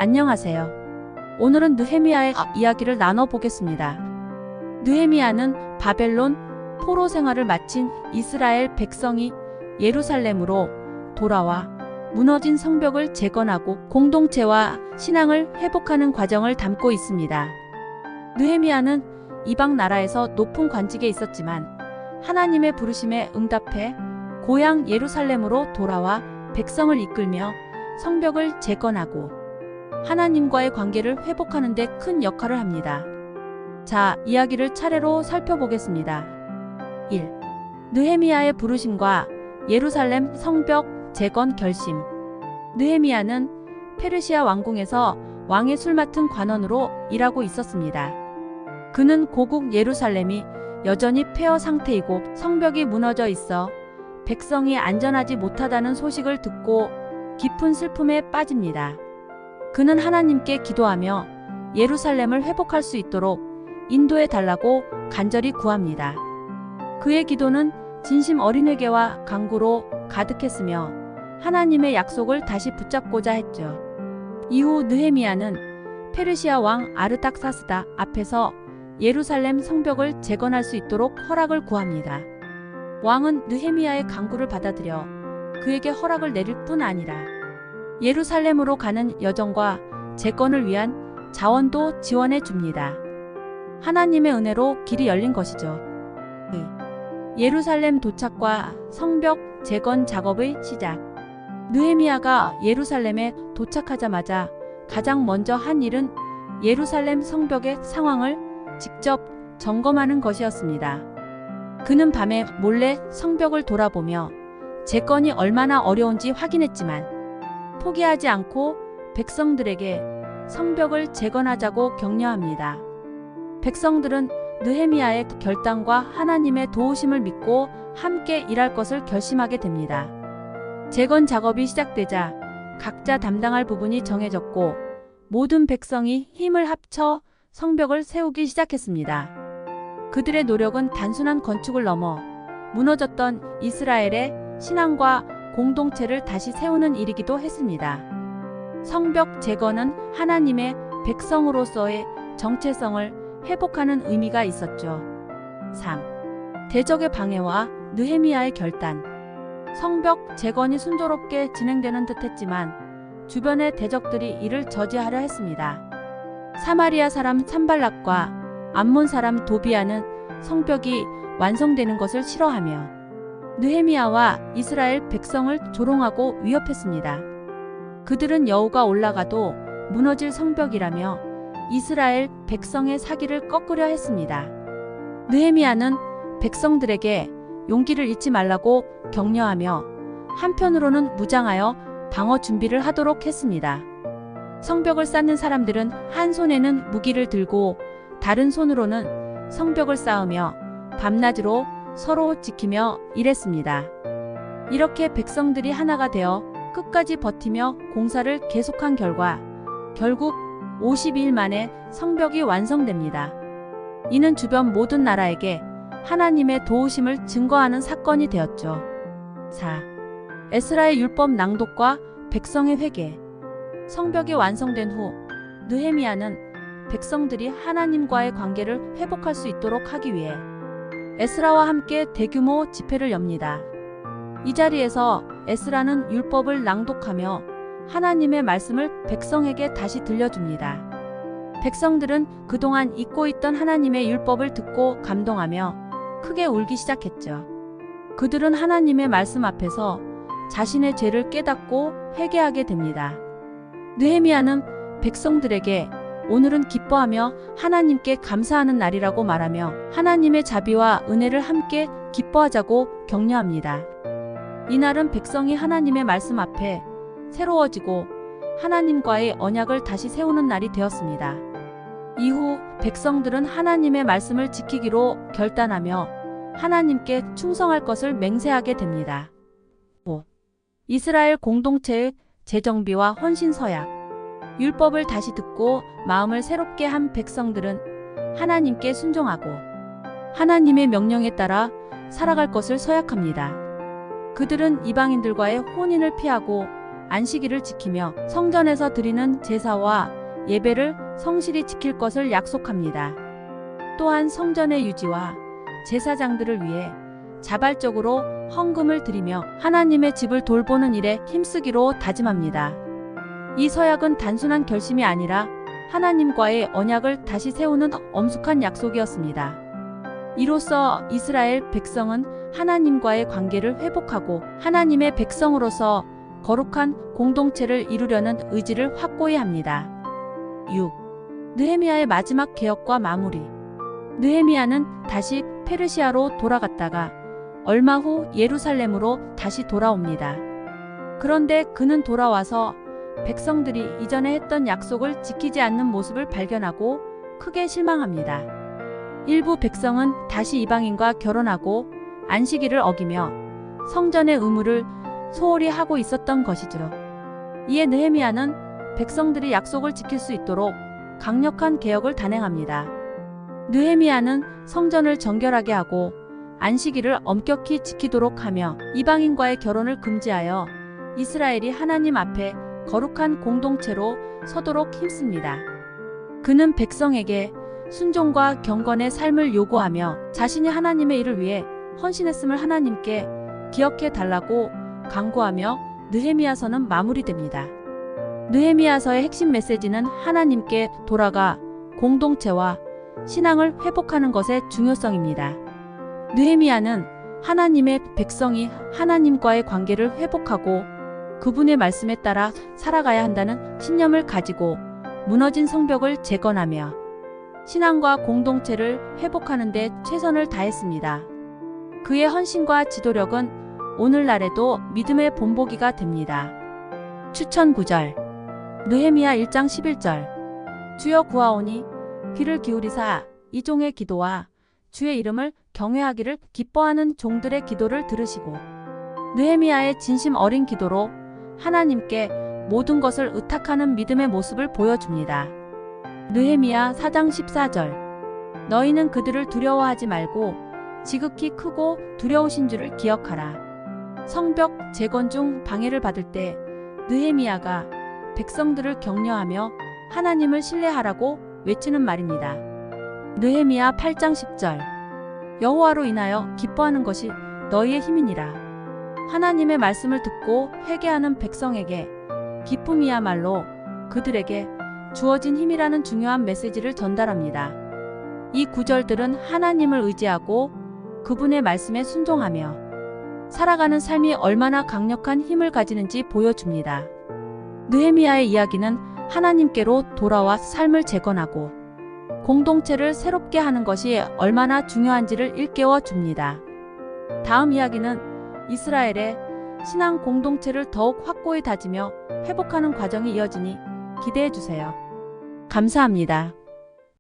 안녕하세요. 오늘은 느헤미야의 이야기를 나눠보겠습니다. 느헤미야는 바벨론 포로 생활을 마친 이스라엘 백성이 예루살렘으로 돌아와 무너진 성벽을 재건하고 공동체와 신앙을 회복하는 과정을 담고 있습니다. 느헤미야는 이방 나라에서 높은 관직에 있었지만 하나님의 부르심에 응답해 고향 예루살렘으로 돌아와 백성을 이끌며 성벽을 재건하고 하나님과의 관계를 회복하는 데 큰 역할을 합니다. 자, 이야기를 차례로 살펴보겠습니다. 1. 느헤미야의 부르심과 예루살렘 성벽 재건 결심. 느헤미야는 페르시아 왕궁에서 왕의 술 맡은 관원으로 일하고 있었습니다. 그는 고국 예루살렘이 여전히 폐허 상태이고 성벽이 무너져 있어 백성이 안전하지 못하다는 소식을 듣고 깊은 슬픔에 빠집니다. 그는 하나님께 기도하며 예루살렘을 회복할 수 있도록 인도해 달라고 간절히 구합니다. 그의 기도는 진심 어린 회개와 간구로 가득했으며 하나님의 약속을 다시 붙잡고자 했죠. 이후 느헤미야는 페르시아 왕 아르닥사스다 앞에서 예루살렘 성벽을 재건할 수 있도록 허락을 구합니다. 왕은 느헤미야의 간구를 받아들여 그에게 허락을 내릴 뿐 아니라 예루살렘으로 가는 여정과 재건을 위한 자원도 지원해 줍니다. 하나님의 은혜로 길이 열린 것이죠. 예루살렘 도착과 성벽 재건 작업의 시작. 느헤미야가 예루살렘에 도착하자마자 가장 먼저 한 일은 예루살렘 성벽의 상황을 직접 점검하는 것이었습니다. 그는 밤에 몰래 성벽을 돌아보며 재건이 얼마나 어려운지 확인했지만 포기하지 않고 백성들에게 성벽을 재건하자고 격려합니다. 백성들은 느헤미야의 결단과 하나님의 도우심을 믿고 함께 일할 것을 결심하게 됩니다. 재건 작업이 시작되자 각자 담당할 부분이 정해졌고 모든 백성이 힘을 합쳐 성벽을 세우기 시작했습니다. 그들의 노력은 단순한 건축을 넘어 무너졌던 이스라엘의 신앙과 공동체를 다시 세우는 일이기도 했습니다. 성벽 재건은 하나님의 백성으로서의 정체성을 회복하는 의미가 있었죠. 3. 대적의 방해와 느헤미야의 결단. 성벽 재건이 순조롭게 진행되는 듯했지만 주변의 대적들이 이를 저지하려 했습니다. 사마리아 사람 산발락과 암몬 사람 도비아는 성벽이 완성되는 것을 싫어하며 느헤미야와 이스라엘 백성을 조롱하고 위협했습니다. 그들은 여호가 올라가도 무너질 성벽이라며 이스라엘 백성의 사기를 꺾으려 했습니다. 느헤미야는 백성들에게 용기를 잃지 말라고 격려하며 한편으로는 무장하여 방어 준비를 하도록 했습니다. 성벽을 쌓는 사람들은 한 손에는 무기를 들고 다른 손으로는 성벽을 쌓으며 밤낮으로 서로 지키며 일했습니다. 이렇게 백성들이 하나가 되어 끝까지 버티며 공사를 계속한 결과 결국 52일 만에 성벽이 완성됩니다. 이는 주변 모든 나라에게 하나님의 도우심을 증거하는 사건이 되었죠. 4. 에스라의 율법 낭독과 백성의 회개. 성벽이 완성된 후 느헤미야는 백성들이 하나님과의 관계를 회복할 수 있도록 하기 위해 에스라와 함께 대규모 집회를 엽니다. 이 자리에서 에스라는 율법을 낭독하며 하나님의 말씀을 백성에게 다시 들려줍니다. 백성들은 그동안 잊고 있던 하나님의 율법을 듣고 감동하며 크게 울기 시작했죠. 그들은 하나님의 말씀 앞에서 자신의 죄를 깨닫고 회개하게 됩니다. 느헤미야는 백성들에게 오늘은 기뻐하며 하나님께 감사하는 날이라고 말하며 하나님의 자비와 은혜를 함께 기뻐하자고 격려합니다. 이날은 백성이 하나님의 말씀 앞에 새로워지고 하나님과의 언약을 다시 세우는 날이 되었습니다. 이후 백성들은 하나님의 말씀을 지키기로 결단하며 하나님께 충성할 것을 맹세하게 됩니다. 5. 이스라엘 공동체의 재정비와 헌신 서약. 율법을 다시 듣고 마음을 새롭게 한 백성들은 하나님께 순종하고 하나님의 명령에 따라 살아갈 것을 서약합니다. 그들은 이방인들과의 혼인을 피하고 안식일을 지키며 성전에서 드리는 제사와 예배를 성실히 지킬 것을 약속합니다. 또한 성전의 유지와 제사장들을 위해 자발적으로 헌금을 드리며 하나님의 집을 돌보는 일에 힘쓰기로 다짐합니다. 이 서약은 단순한 결심이 아니라 하나님과의 언약을 다시 세우는 엄숙한 약속이었습니다. 이로써 이스라엘 백성은 하나님과의 관계를 회복하고 하나님의 백성으로서 거룩한 공동체를 이루려는 의지를 확고히 합니다. 6. 느헤미야의 마지막 개혁과 마무리. 느헤미야는 다시 페르시아로 돌아갔다가 얼마 후 예루살렘으로 다시 돌아옵니다. 그런데 그는 돌아와서 백성들이 이전에 했던 약속을 지키지 않는 모습을 발견하고 크게 실망합니다. 일부 백성은 다시 이방인과 결혼하고 안식일을 어기며 성전의 의무를 소홀히 하고 있었던 것이죠. 이에 느헤미야는 백성들이 약속을 지킬 수 있도록 강력한 개혁을 단행합니다. 느헤미야는 성전을 정결하게 하고 안식일을 엄격히 지키도록 하며 이방인과의 결혼을 금지하여 이스라엘이 하나님 앞에 거룩한 공동체로 서도록 힘씁니다. 그는 백성에게 순종과 경건의 삶을 요구하며 자신이 하나님의 일을 위해 헌신했음을 하나님께 기억해 달라고 간구하며 느헤미야서는 마무리됩니다. 느헤미야서의 핵심 메시지는 하나님께 돌아가 공동체와 신앙을 회복하는 것의 중요성입니다. 느헤미야는 하나님의 백성이 하나님과의 관계를 회복하고 그분의 말씀에 따라 살아가야 한다는 신념을 가지고 무너진 성벽을 재건하며 신앙과 공동체를 회복하는 데 최선을 다했습니다. 그의 헌신과 지도력은 오늘날에도 믿음의 본보기가 됩니다. 추천 구절. 느헤미야 1장 11절. 주여 구하오니 귀를 기울이사 이 종의 기도와 주의 이름을 경외하기를 기뻐하는 종들의 기도를 들으시고. 느헤미야의 진심 어린 기도로 하나님께 모든 것을 의탁하는 믿음의 모습을 보여줍니다. 느헤미야 4장 14절. 너희는 그들을 두려워하지 말고 지극히 크고 두려우신 줄을 기억하라. 성벽 재건 중 방해를 받을 때 느헤미야가 백성들을 격려하며 하나님을 신뢰하라고 외치는 말입니다. 느헤미야 8장 10절. 여호와로 인하여 기뻐하는 것이 너희의 힘이니라. 하나님의 말씀을 듣고 회개하는 백성에게 기쁨이야말로 그들에게 주어진 힘이라는 중요한 메시지를 전달합니다. 이 구절들은 하나님을 의지하고 그분의 말씀에 순종하며 살아가는 삶이 얼마나 강력한 힘을 가지는지 보여줍니다. 느헤미야의 이야기는 하나님께로 돌아와 삶을 재건하고 공동체를 새롭게 하는 것이 얼마나 중요한지를 일깨워 줍니다. 다음 이야기는 이스라엘의 신앙 공동체를 더욱 확고히 다지며 회복하는 과정이 이어지니 기대해 주세요. 감사합니다.